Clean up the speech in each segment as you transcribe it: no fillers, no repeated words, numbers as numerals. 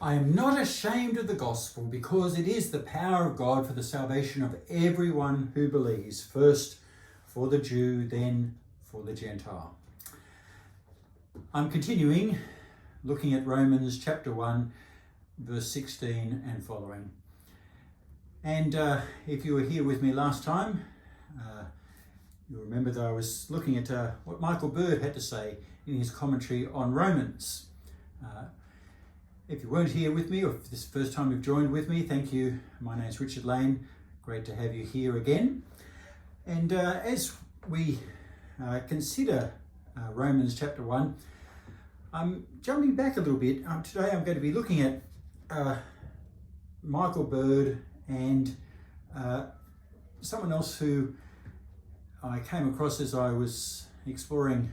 I am not ashamed of the gospel, because it is the power of God for the salvation of everyone who believes, first for the Jew, then for the Gentile. I'm continuing looking at Romans chapter 1, verse 16 and following. And if you were here with me last time, you'll remember that I was looking at what Michael Bird had to say in his commentary on Romans. If you weren't here with me, or if this is the first time you've joined with me, thank you. My name's Richard Lane. Great to have you here again. And as we consider Romans chapter 1, I'm jumping back a little bit. Today I'm going to be looking at Michael Bird and someone else who I came across as I was exploring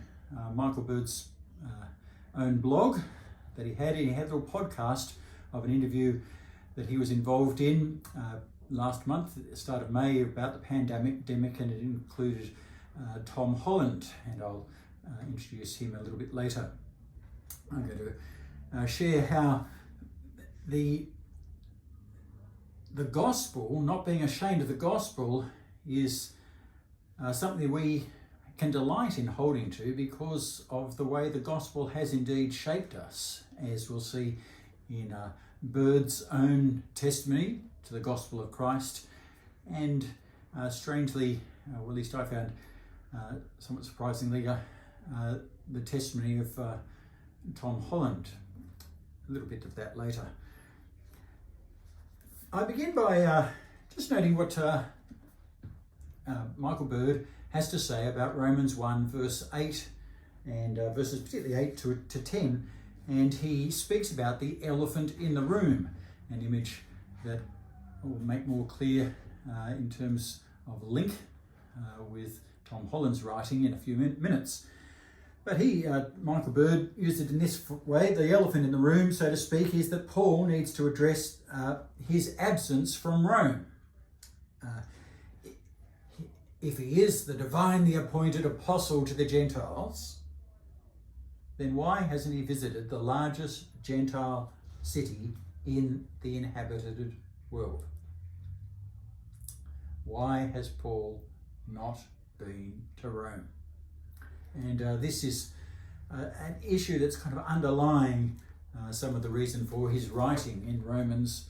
Michael Bird's own blog that he had. He had a little podcast of an interview that he was involved in last month at the start of May about the pandemic, and it included Tom Holland, and I'll introduce him a little bit later. I'm going to share how the gospel, not being ashamed of the gospel, is something we can delight in holding to because of the way the gospel has indeed shaped us, as we'll see in Bird's own testimony to the gospel of Christ, and strangely, well, at least I found somewhat surprisingly, the testimony of Tom Holland. A little bit of that later. I begin by just noting what Michael Bird has to say about Romans 1 verse 8 and verses particularly 8 to 10, and he speaks about the elephant in the room, an image that will make more clear in terms of link with Tom Holland's writing in a few minutes. But Michael Bird, used it in this way. The elephant in the room, so to speak, is that Paul needs to address his absence from Rome. If he is the divinely appointed apostle to the Gentiles, then why hasn't he visited the largest Gentile city in the inhabited world? Why has Paul not been to Rome? And this is an issue that's kind of underlying some of the reason for his writing in Romans,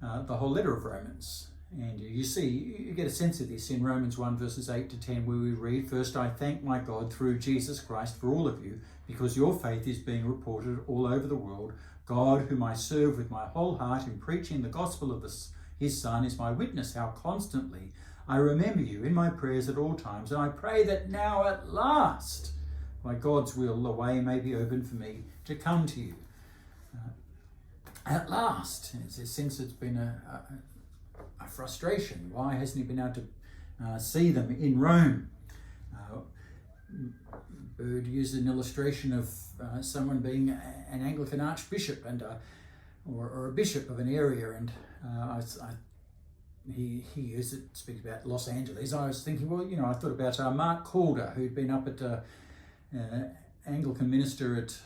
the whole letter of Romans. And you get a sense of this in Romans 1 verses 8 to 10, where we read, "First I thank my God through Jesus Christ for all of you, because your faith is being reported all over the world. God, whom I serve with my whole heart in preaching the gospel of his Son, is my witness how constantly I remember you in my prayers at all times, and I pray that now at last, by God's will, the way may be open for me to come to you." At last. It's a sense it's been a frustration. Why hasn't he been able to see them in Rome? Bird used an illustration of someone being an Anglican archbishop and or a bishop of an area, and he used it to speak about Los Angeles. I was thinking, well, I thought about Mark Calder, who'd been up at Anglican minister at,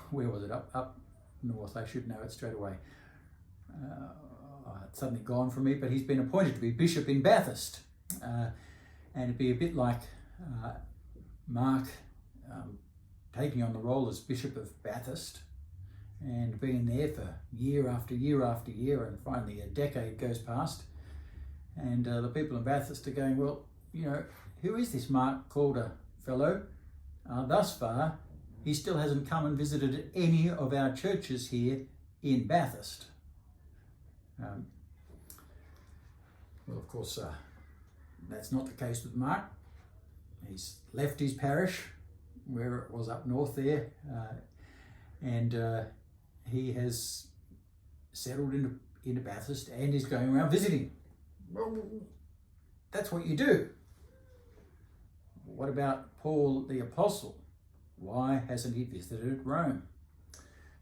where was it? Up north. I should know it straight away. It's suddenly gone from me, but he's been appointed to be bishop in Bathurst. And it'd be a bit like Mark taking on the role as Bishop of Bathurst and being there for year after year after year, and finally a decade goes past, and the people in Bathurst are going, well, who is this Mark Calder fellow? Thus far, he still hasn't come and visited any of our churches here in Bathurst. Well, of course, that's not the case with Mark. He's left his parish, where it was up north there, and he has settled into Bathurst and is going around visiting. Well, that's what you do. What about Paul the Apostle? Why hasn't he visited Rome?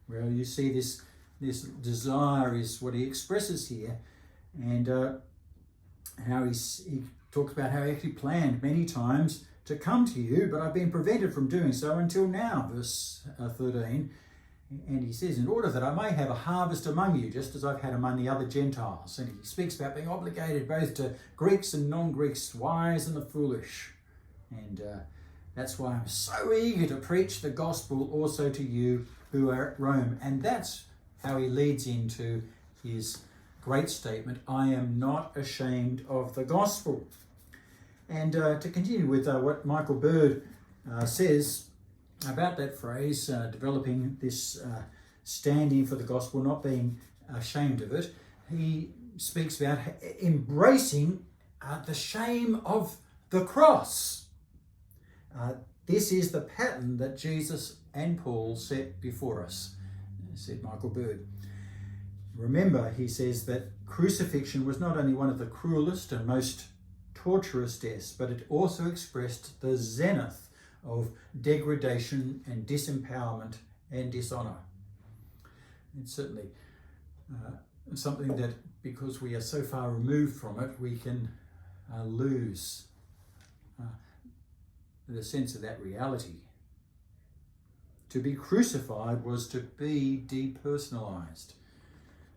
Well, you see this desire is what he expresses here, and how he talks about how he actually planned many times to come to you, but I've been prevented from doing so until now, verse 13. And he says, in order that I may have a harvest among you, just as I've had among the other Gentiles. And he speaks about being obligated both to Greeks and non-Greeks, wise and the foolish. And that's why I'm so eager to preach the gospel also to you who are at Rome. And that's how he leads into his great statement, I am not ashamed of the gospel. And to continue with what Michael Bird says about that phrase, developing this standing for the gospel, not being ashamed of it, he speaks about embracing the shame of the cross. This is the pattern that Jesus and Paul set before us, said Michael Bird. Remember, he says, that crucifixion was not only one of the cruelest and most torturous deaths, but it also expressed the zenith of degradation and disempowerment and dishonour. It's certainly something that, because we are so far removed from it, we can lose the sense of that reality. To be crucified was to be depersonalised.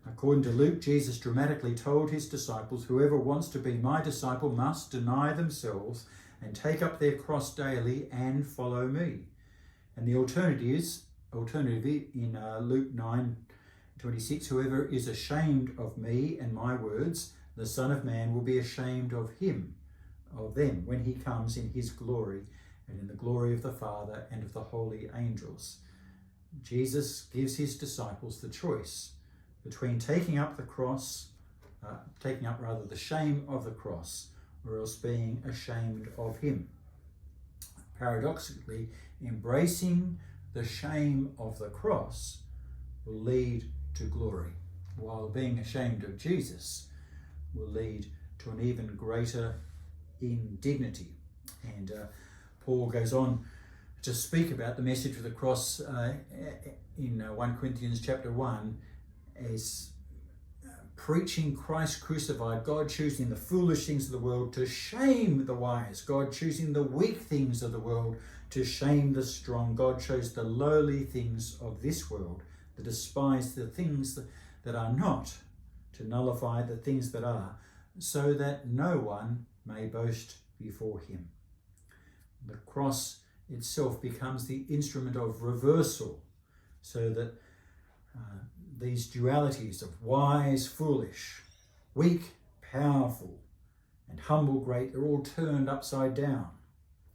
According to Luke, Jesus dramatically told his disciples, whoever wants to be my disciple must deny themselves and take up their cross daily and follow me. And the alternative in Luke 9:26, whoever is ashamed of me and my words, the Son of Man will be ashamed of them, when he comes in his glory and in the glory of the Father and of the holy angels. Jesus gives his disciples the choice between taking up the shame of the cross, or else being ashamed of him. Paradoxically, embracing the shame of the cross will lead to glory, while being ashamed of Jesus will lead to an even greater indignity. And Paul goes on to speak about the message of the cross in 1 Corinthians chapter 1 as preaching Christ crucified, God choosing the foolish things of the world to shame the wise, God choosing the weak things of the world to shame the strong. God chose the lowly things of this world, to despise the things that are not, to nullify the things that are, so that no one may boast before him. The cross itself becomes the instrument of reversal, so that these dualities of wise, foolish, weak, powerful, and humble, great, they're all turned upside down.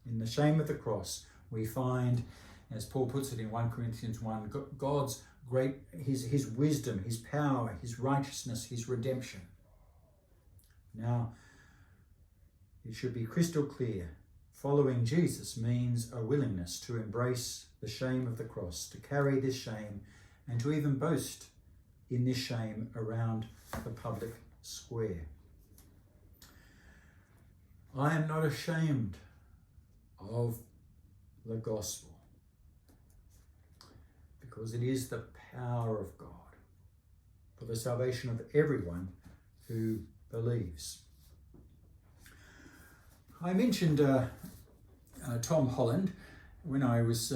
In the shame of the cross, we find, as Paul puts it in 1 Corinthians 1, God's great, his wisdom, his power, his righteousness, his redemption. Now, it should be crystal clear. Following Jesus means a willingness to embrace the shame of the cross, to carry this shame, and to even boast in this shame around the public square. I am not ashamed of the gospel, because it is the power of God for the salvation of everyone who believes. I mentioned Tom Holland when I was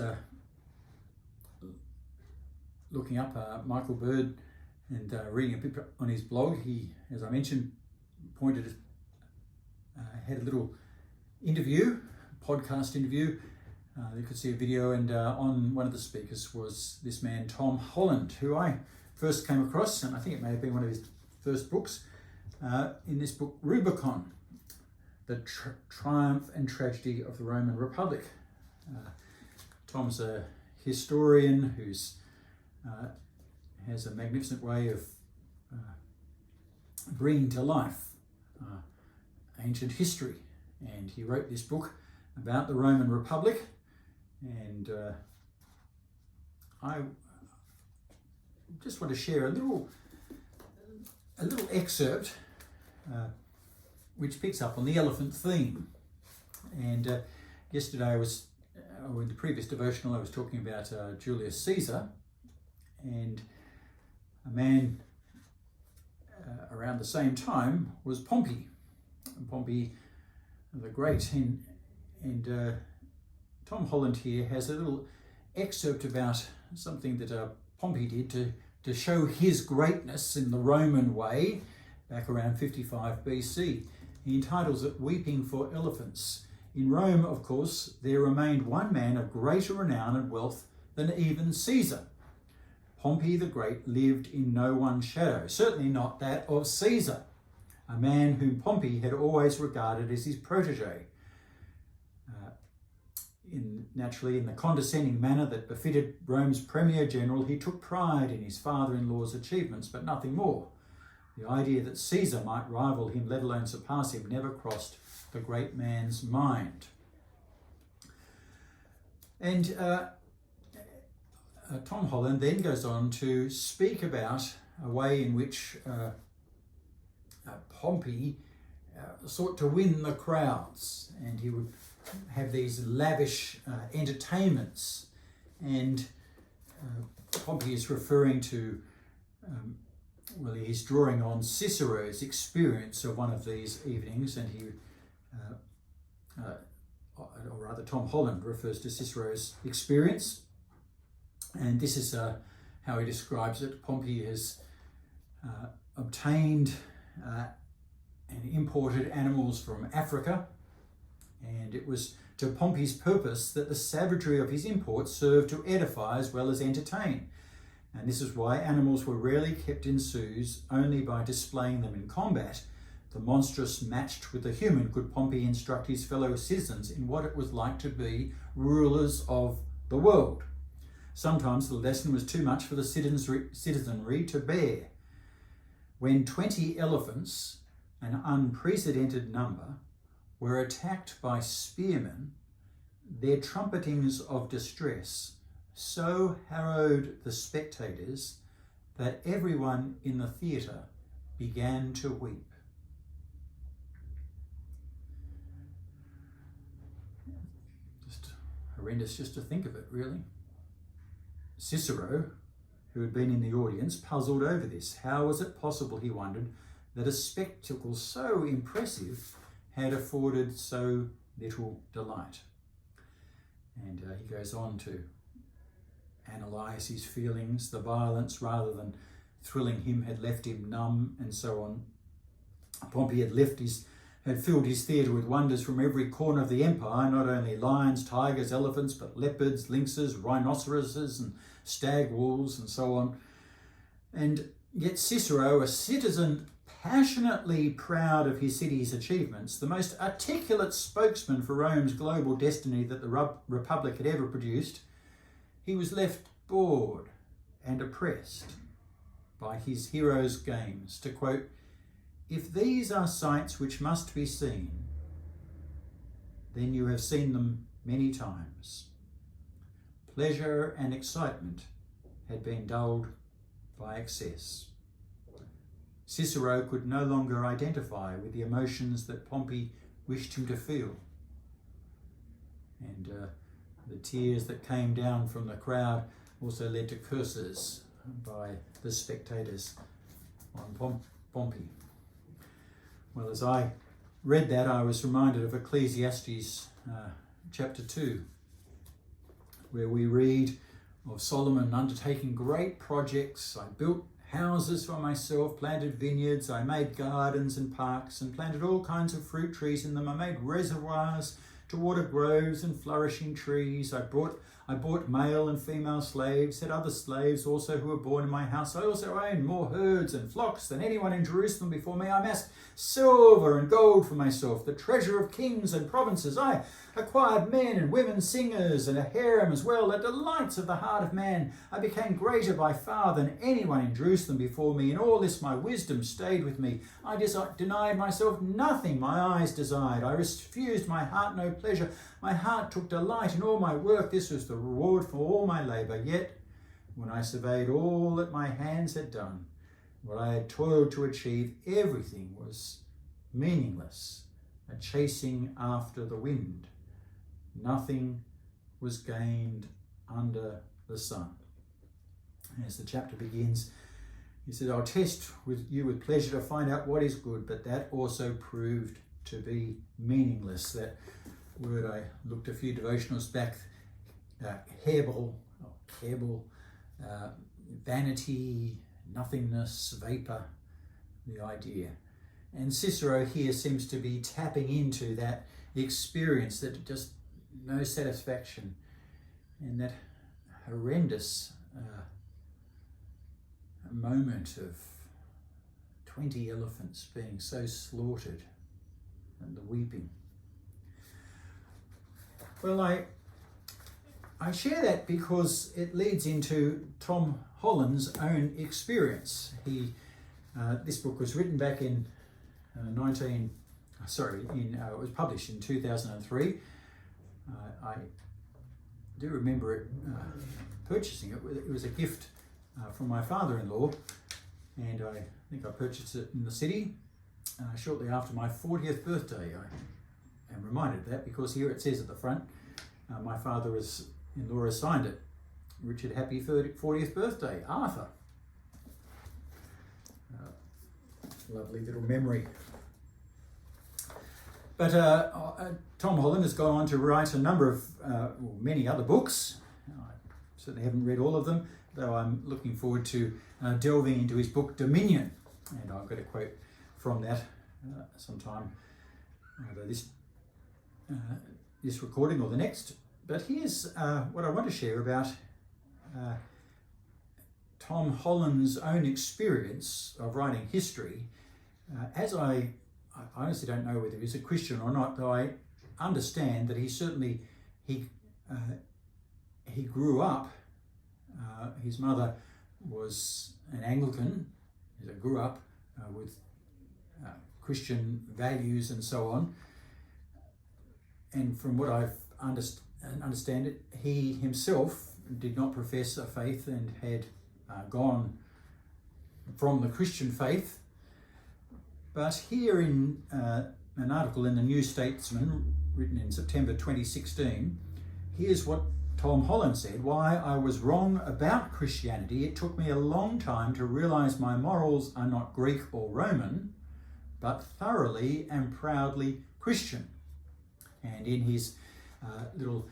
looking up Michael Bird and reading a bit on his blog. He, as I mentioned, had a little podcast interview. You could see a video, and on one of the speakers was this man, Tom Holland, who I first came across, and I think it may have been one of his first books, in this book, Rubicon, the Triumph and Tragedy of the Roman Republic. Tom's a historian who's has a magnificent way of bringing to life ancient history, and he wrote this book about the Roman Republic, and I just want to share a little excerpt which picks up on the elephant theme. And yesterday in the previous devotional, I was talking about Julius Caesar, and a man around the same time was Pompey the Great. And Tom Holland here has a little excerpt about something that Pompey did to show his greatness in the Roman way, back around 55 BC. He entitles it Weeping for Elephants. In Rome, of course, there remained one man of greater renown and wealth than even Caesar. Pompey the Great lived in no one's shadow, certainly not that of Caesar, a man whom Pompey had always regarded as his protege. Naturally, in the condescending manner that befitted Rome's premier general, he took pride in his father-in-law's achievements, but nothing more. The idea that Caesar might rival him, let alone surpass him, never crossed the great man's mind. And Tom Holland then goes on to speak about a way in which Pompey sought to win the crowds, and he would have these lavish entertainments, and Pompey is referring to, he's drawing on Cicero's experience of one of these evenings, and or rather Tom Holland refers to Cicero's experience, and this is how he describes it. Pompey has obtained and imported animals from Africa, and it was to Pompey's purpose that the savagery of his imports served to edify as well as entertain. And this is why animals were rarely kept in zoos. Only by displaying them in combat, the monstrous matched with the human, could Pompey instruct his fellow citizens in what it was like to be rulers of the world. Sometimes the lesson was too much for the citizenry to bear. When 20 elephants, an unprecedented number, were attacked by spearmen, their trumpetings of distress so harrowed the spectators that everyone in the theatre began to weep. Just horrendous just to think of it, really. Cicero, who had been in the audience, puzzled over this. How was it possible, he wondered, that a spectacle so impressive had afforded so little delight? And he goes on to analyse his feelings. The violence, rather than thrilling him, had left him numb, and so on. Pompey had filled his theatre with wonders from every corner of the empire, not only lions, tigers, elephants, but leopards, lynxes, rhinoceroses, and stag wolves, and so on. And yet Cicero, a citizen passionately proud of his city's achievements, the most articulate spokesman for Rome's global destiny that the Republic had ever produced, he was left bored and oppressed by his hero's games. To quote, "If these are sights which must be seen, then you have seen them many times." Pleasure and excitement had been dulled by excess. Cicero could no longer identify with the emotions that Pompey wished him to feel. And the tears that came down from the crowd also led to curses by the spectators on Pompey. Well, as I read that, I was reminded of Ecclesiastes chapter 2, where we read of Solomon undertaking great projects. "I built houses for myself, planted vineyards, I made gardens and parks, and planted all kinds of fruit trees in them. I made reservoirs to water groves and flourishing trees. I bought male and female slaves, had other slaves also who were born in my house. I also owned more herds and flocks than anyone in Jerusalem before me. I amassed silver and gold for myself, the treasure of kings and provinces. I acquired men and women singers and a harem as well, the delights of the heart of man. I became greater by far than anyone in Jerusalem before me. In all this my wisdom stayed with me. I denied myself nothing my eyes desired. I refused my heart no pleasure. My heart took delight in all my work. This was the reward for all my labour. Yet, when I surveyed all that my hands had done, what I had toiled to achieve, everything was meaningless, a chasing after the wind. Nothing was gained under the sun." As the chapter begins, he said, "I'll test you with pleasure to find out what is good," but that also proved to be meaningless. That word, I looked a few devotionals back, Hebel, vanity, nothingness, vapour, the idea. And Cicero here seems to be tapping into that experience, that just no satisfaction, and that horrendous moment of 20 elephants being so slaughtered and the weeping. Well, I share that because it leads into Tom Holland's own experience. This book was written back in it was published in 2003. I do remember it purchasing it. It was a gift from my father-in-law, and I think I purchased it in the city shortly after my 40th birthday. I am reminded of that because here it says at the front, my father-in-law has signed it. Richard, happy 40th birthday, Arthur. Lovely little memory. But Tom Holland has gone on to write a number of, many other books. I certainly haven't read all of them, though I'm looking forward to delving into his book Dominion. And I've got a quote from that sometime, either this recording or the next. But here's what I want to share about Tom Holland's own experience of writing history. As I honestly don't know whether he's a Christian or not, though I understand that he grew up. His mother was an Anglican. He grew up with Christian values and so on. And from what I understand it, he himself did not profess a faith and had gone from the Christian faith. But here in an article in the New Statesman, written in September 2016, here's what Tom Holland said: "Why I was wrong about Christianity. It took me a long time to realise my morals are not Greek or Roman, but thoroughly and proudly Christian." And in his little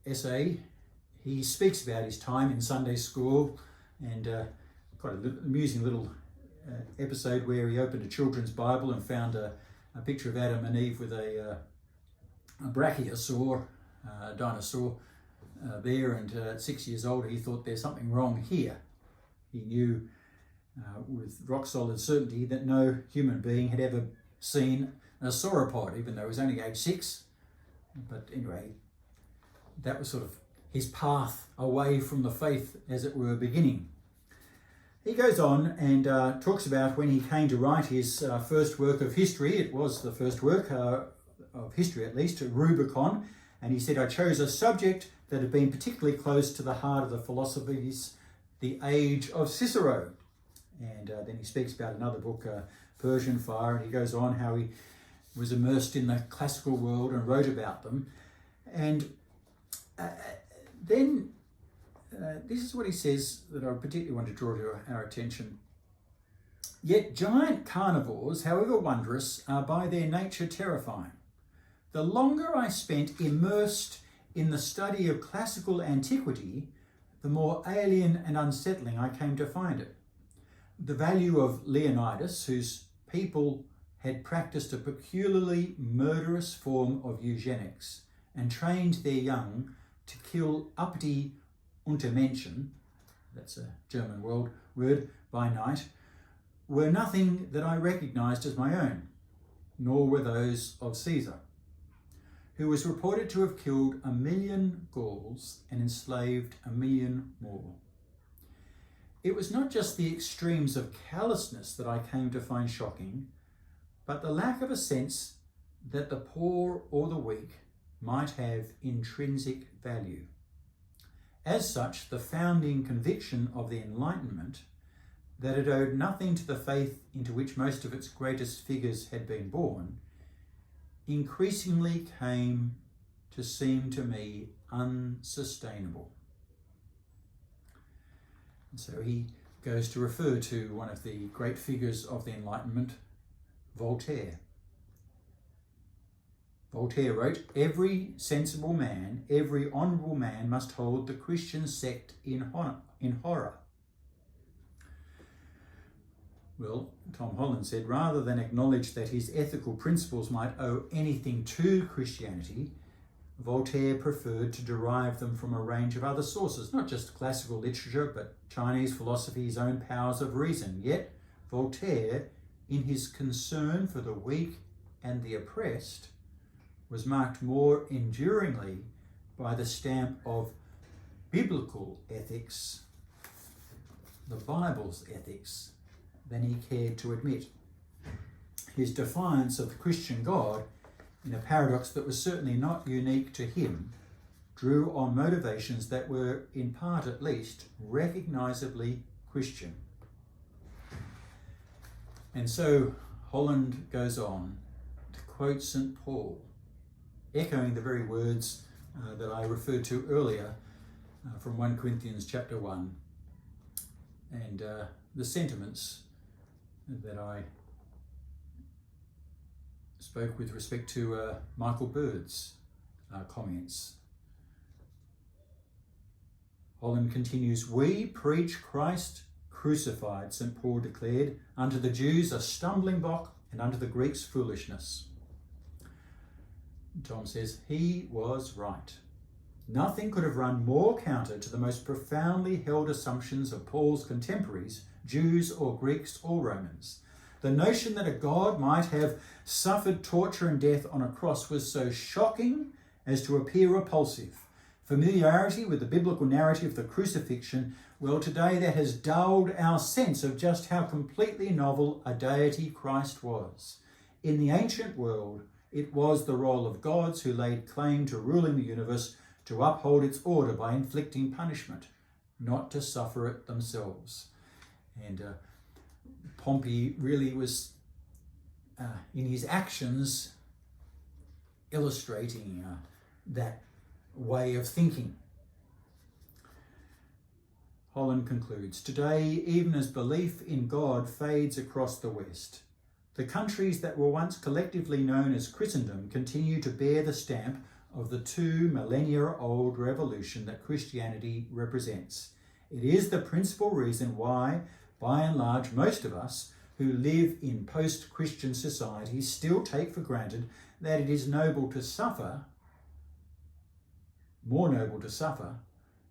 essay, he speaks about his time in Sunday school, and quite an amusing little episode where he opened a children's Bible and found a picture of Adam and Eve with a brachiosaur, dinosaur there, and at 6 years old he thought there's something wrong here. He knew with rock solid certainty that no human being had ever seen a sauropod, even though he was only age 6. But anyway, that was sort of his path away from the faith, as it were, beginning. He goes on and talks about when he came to write his first work of history. It was the first work of history, at least, Rubicon. And he said, "I chose a subject that had been particularly close to the heart of the philosophies, the age of Cicero." And then he speaks about another book, Persian Fire, and he goes on how he was immersed in the classical world and wrote about them. And then this is what he says that I particularly want to draw to our attention. "Yet giant carnivores, however wondrous, are by their nature terrifying. The longer I spent immersed in the study of classical antiquity, the more alien and unsettling I came to find it. The value of Leonidas, whose people had practiced a peculiarly murderous form of eugenics and trained their young to kill uppity Untermenschen, that's a German word, by night, were nothing that I recognised as my own, nor were those of Caesar, who was reported to have killed 1 million Gauls and enslaved 1 million more. It was not just the extremes of callousness that I came to find shocking, but the lack of a sense that the poor or the weak might have intrinsic value. As such, the founding conviction of the Enlightenment that it owed nothing to the faith into which most of its greatest figures had been born increasingly came to seem to me unsustainable." And so he goes to refer to one of the great figures of the Enlightenment, Voltaire. Voltaire wrote, "Every sensible man, every honourable man must hold the Christian sect in horror." Well, Tom Holland said, rather than acknowledge that his ethical principles might owe anything to Christianity, Voltaire preferred to derive them from a range of other sources, not just classical literature, but Chinese philosophy, his own powers of reason. Yet, Voltaire, in his concern for the weak and the oppressed, was marked more enduringly by the stamp of biblical ethics, the Bible's ethics, than he cared to admit. His defiance of the Christian God, in a paradox that was certainly not unique to him, drew on motivations that were, in part at least, recognisably Christian. And so Holland goes on to quote St. Paul, echoing the very words that I referred to earlier from 1 Corinthians chapter 1, and the sentiments that I spoke with respect to Michael Bird's comments. Holland continues, "We preach Christ crucified," St. Paul declared, "unto the Jews a stumbling block and unto the Greeks foolishness." Tom says, he was right. Nothing could have run more counter to the most profoundly held assumptions of Paul's contemporaries, Jews or Greeks or Romans. The notion that a God might have suffered torture and death on a cross was so shocking as to appear repulsive. Familiarity with the biblical narrative of the crucifixion, well, today that has dulled our sense of just how completely novel a deity Christ was. In the ancient world, it was the role of gods who laid claim to ruling the universe to uphold its order by inflicting punishment, not to suffer it themselves. And Pompey really was, in his actions, illustrating that way of thinking. Holland concludes, "Today, even as belief in God fades across the West, the countries that were once collectively known as Christendom continue to bear the stamp of the 2 millennia-old revolution that Christianity represents. It is the principal reason why, by and large, most of us who live in post-Christian societies still take for granted that it is noble to suffer, more noble to suffer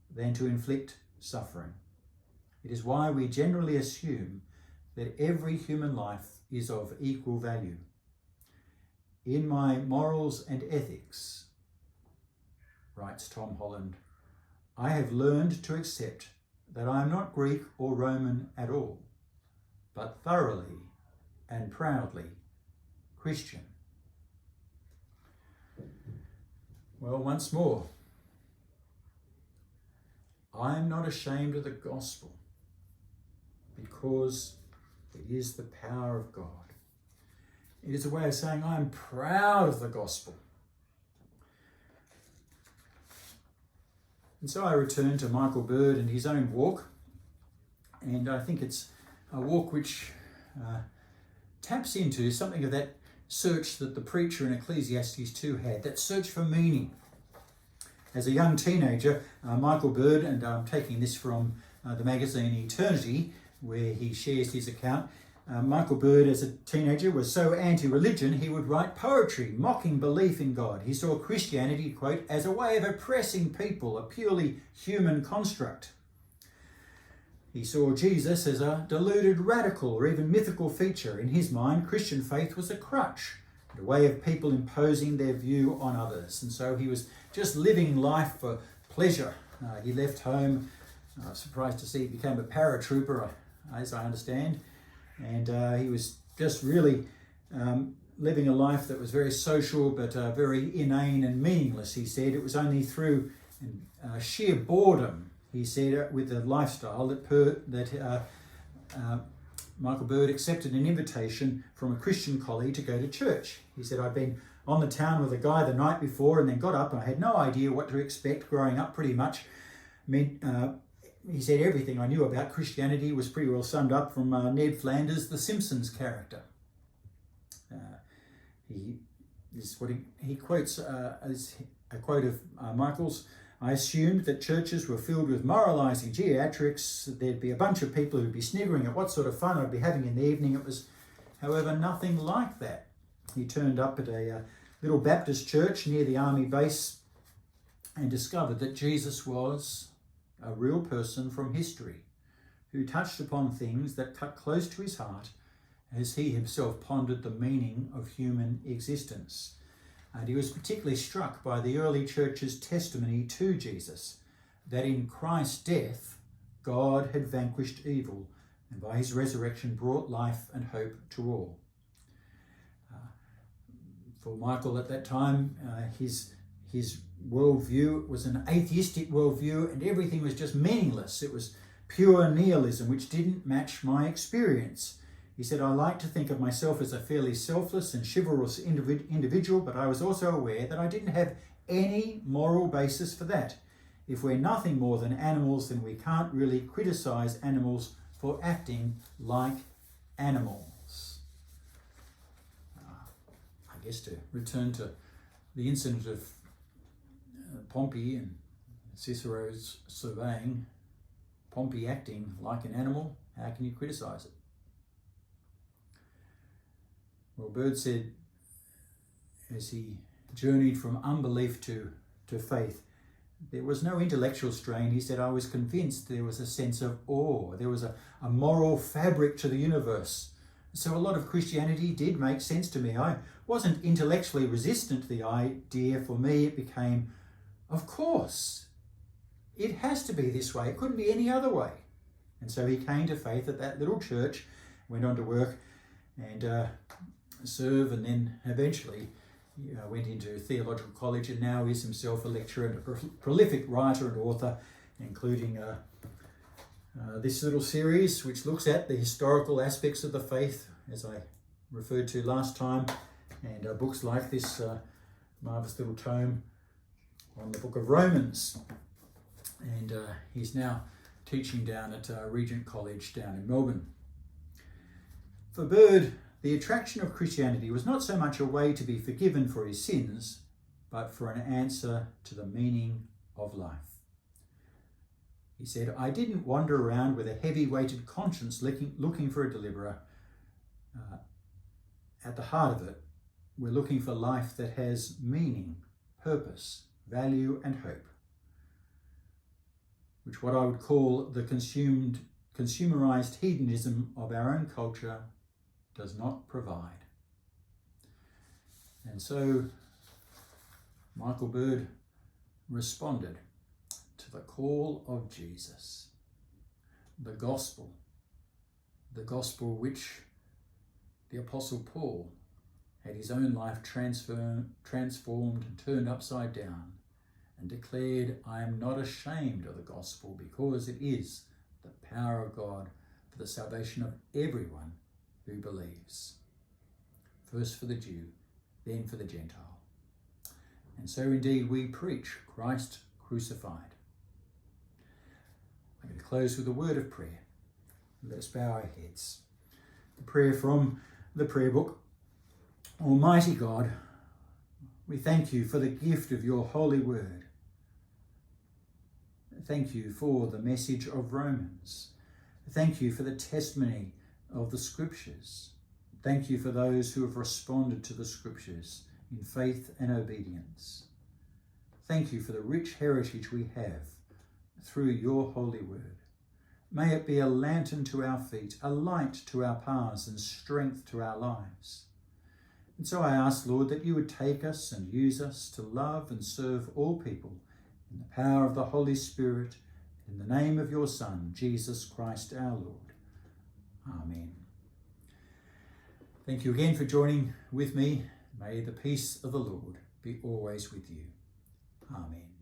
than to inflict suffering. It is why we generally assume that every human life is of equal value. In my morals and ethics," writes Tom Holland, "I have learned to accept that I am not Greek or Roman at all, but thoroughly and proudly Christian." Well, once more, I am not ashamed of the gospel because it is the power of God. It is a way of saying I am proud of the gospel. And so I return to Michael Bird and his own walk, and I think it's a walk which taps into something of that search that the preacher in Ecclesiastes 2 had, that search for meaning. As a young teenager, Michael Bird, and I'm taking this from the magazine Eternity, where he shares his account, Michael Bird as a teenager was so anti-religion he would write poetry mocking belief in God. He saw Christianity, quote, as a way of oppressing people, a purely human construct. He saw Jesus as a deluded radical or even mythical feature. In his mind, Christian faith was a crutch, a way of people imposing their view on others. And so he was just living life for pleasure. He left home, surprised to see he became a paratrooper, as I understand. And he was just really living a life that was very social, but very inane and meaningless, he said. It was only through sheer boredom, he said, with the lifestyle that Michael Bird accepted an invitation from a Christian colleague to go to church. He said, I'd been on the town with a guy the night before and then got up and I had no idea what to expect growing up pretty much. He said everything I knew about Christianity was pretty well summed up from Ned Flanders, the Simpsons character. This is what he quotes as a quote of Michael's. I assumed that churches were filled with moralising geriatrics. There'd be a bunch of people who'd be sniggering at what sort of fun I'd be having in the evening. It was, however, nothing like that. He turned up at a little Baptist church near the army base and discovered that Jesus was a real person from history who touched upon things that cut close to his heart as he himself pondered the meaning of human existence. And he was particularly struck by the early church's testimony to Jesus, that in Christ's death, God had vanquished evil, and by his resurrection brought life and hope to all. For Michael at that time, his worldview was an atheistic worldview, and everything was just meaningless. It was pure nihilism, which didn't match my experience. He said, I like to think of myself as a fairly selfless and chivalrous individual, but I was also aware that I didn't have any moral basis for that. If we're nothing more than animals, then we can't really criticize animals for acting like animals. I guess to return to the incident of Pompey and Cicero's surveying, Pompey acting like an animal, how can you criticize it? Well, Bird said, as he journeyed from unbelief to faith, there was no intellectual strain. He said, I was convinced there was a sense of awe. There was a moral fabric to the universe. So a lot of Christianity did make sense to me. I wasn't intellectually resistant to the idea. For me, it became, of course, it has to be this way. It couldn't be any other way. And so he came to faith at that little church, went on to work and serve, and then eventually went into theological college, and now is himself a lecturer and a prolific writer and author, including this little series which looks at the historical aspects of the faith, as I referred to last time, and books like this marvellous little tome on the book of Romans. And he's now teaching down at Regent College down in Melbourne. For Bird, the attraction of Christianity was not so much a way to be forgiven for his sins, but for an answer to the meaning of life. He said, I didn't wander around with a heavy-weighted conscience looking for a deliverer. At the heart of it, we're looking for life that has meaning, purpose, value and hope, which what I would call the consumerized hedonism of our own culture does not provide. And so Michael Bird responded to the call of Jesus, the gospel which the Apostle Paul had his own life transformed and turned upside down, and declared, I am not ashamed of the gospel, because it is the power of God for the salvation of everyone who believes. First for the Jew, then for the Gentile. And so indeed we preach Christ crucified. I'm going to close with a word of prayer. Let us bow our heads. A prayer from the prayer book. Almighty God, we thank you for the gift of your holy word. Thank you for the message of Romans. Thank you for the testimony of the scriptures. Thank you for those who have responded to the scriptures in faith and obedience. Thank you for the rich heritage we have through your holy word. May it be a lantern to our feet, a light to our paths, and strength to our lives. And so I ask, Lord, that you would take us and use us to love and serve all people in the power of the Holy Spirit, in the name of your Son, Jesus Christ our Lord. Amen. Thank you again for joining with me. May the peace of the Lord be always with you. Amen.